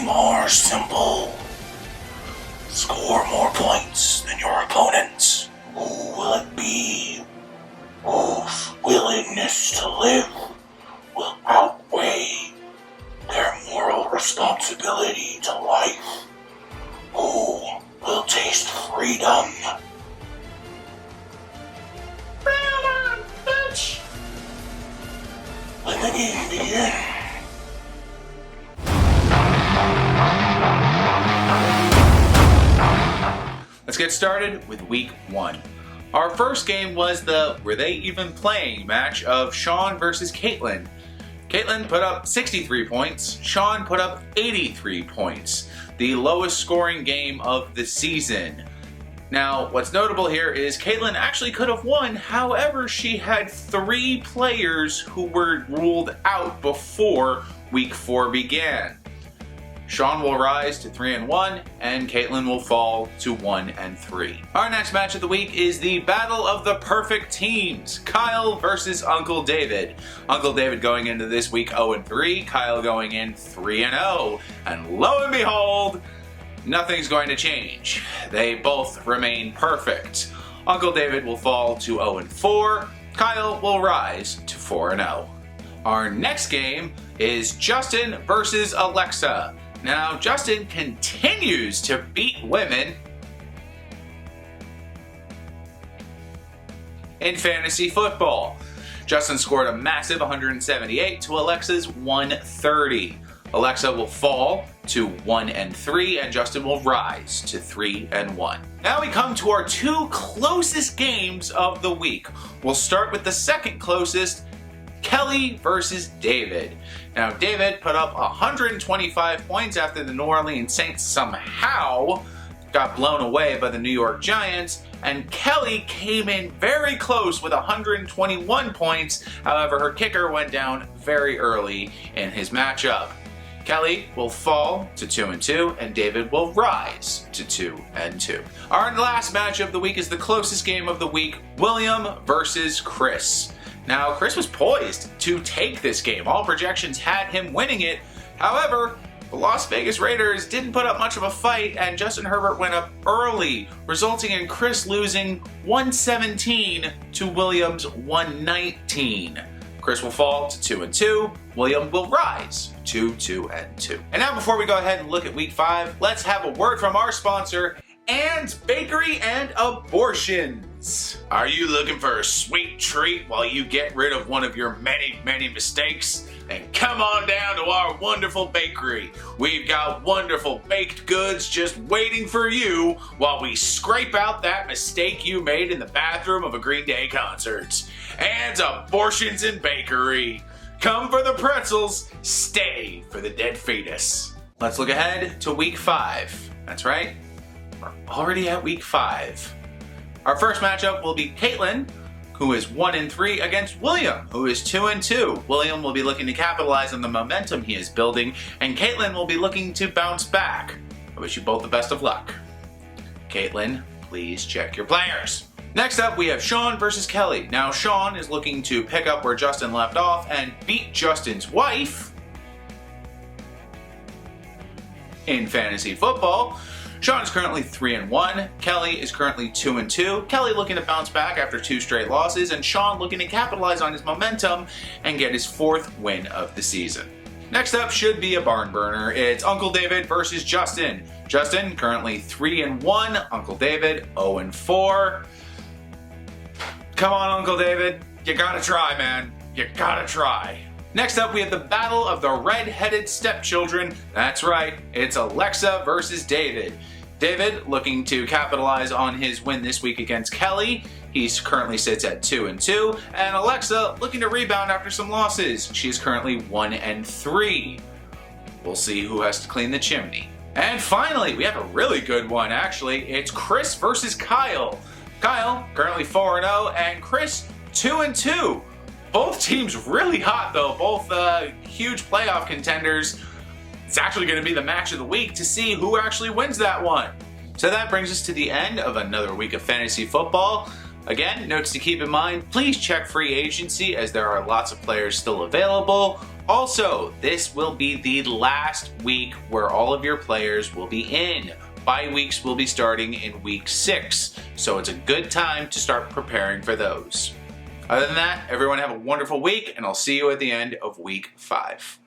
be more simple. Score more points than your opponents. Who will it be? Whose willingness to live will outweigh their moral responsibility to life? Who will taste freedom? Bitch! Let the game begin. Let's get started with week 1. Our first game was the Were They Even Playing match of Sean versus Caitlin. Caitlin put up 63 points, Sean put up 83 points, the lowest scoring game of the season. Now, what's notable here is Caitlin actually could have won, however, she had 3 players who were ruled out before week 4 began. Sean will rise to 3-1, and Caitlin will fall to 1-3. Our next match of the week is the Battle of the Perfect Teams, Kyle versus Uncle David. Uncle David going into this week 0-3, Kyle going in 3-0, and lo and behold, nothing's going to change. They both remain perfect. Uncle David will fall to 0-4, Kyle will rise to 4-0. Our next game is Justin versus Alexa. Now, Justin continues to beat women in fantasy football. Justin scored a massive 178 to Alexa's 130. Alexa will fall to 1-3, and Justin will rise to 3-1. Now we come to our 2 closest games of the week. We'll start with the second closest, Kelly versus David. Now, David put up 125 points after the New Orleans Saints somehow got blown away by the New York Giants, and Kelly came in very close with 121 points. However, her kicker went down very early in his matchup. Kelly will fall to 2-2, and David will rise to 2-2. Our last match of the week is the closest game of the week, William versus Chris. Now, Chris was poised to take this game. All projections had him winning it. However, the Las Vegas Raiders didn't put up much of a fight, and Justin Herbert went up early, resulting in Chris losing 117 to William's 119. Chris will fall to 2-2. William will rise to 2-2. And now, before we go ahead and look at week 5, let's have a word from our sponsor, and Bakery and Abortions. Are you looking for a sweet treat while you get rid of one of your many mistakes? Then come on down to our wonderful bakery. We've got wonderful baked goods just waiting for you while we scrape out that mistake you made in the bathroom of a Green Day concert. And Abortions and Bakery. Come for the pretzels, stay for the dead fetus. Let's look ahead to week 5. That's right, we're already at week 5. Our first matchup will be Caitlin, who is 1-3, against William, who is 2-2. William will be looking to capitalize on the momentum he is building, and Caitlin will be looking to bounce back. I wish you both the best of luck. Caitlin, please check your players. Next up, we have Sean versus Kelly. Now, Sean is looking to pick up where Justin left off and beat Justin's wife in fantasy football. Sean is currently 3-1. Kelly is currently 2-2. Kelly looking to bounce back after 2 straight losses, and Sean looking to capitalize on his momentum and get his 4th win of the season. Next up should be a barn burner. It's Uncle David versus Justin. Justin currently 3-1. Uncle David 0-4. Come on, Uncle David. You gotta try, man. You gotta try. Next up, we have the battle of the red-headed stepchildren. That's right, it's Alexa versus David. David looking to capitalize on his win this week against Kelly. He currently sits at 2-2. And Alexa looking to rebound after some losses. She's currently 1-3. We'll see who has to clean the chimney. And finally, we have a really good one actually. It's Chris versus Kyle. Kyle currently 4-0 and Chris 2-2. Both teams really hot though, both huge playoff contenders. It's actually going to be the match of the week to see who actually wins that one. So that brings us to the end of another week of fantasy football. Again, notes to keep in mind, please check free agency as there are lots of players still available. Also, this will be the last week where all of your players will be in. Bye weeks will be starting in week 6, so it's a good time to start preparing for those. Other than that, everyone have a wonderful week, and I'll see you at the end of week 5.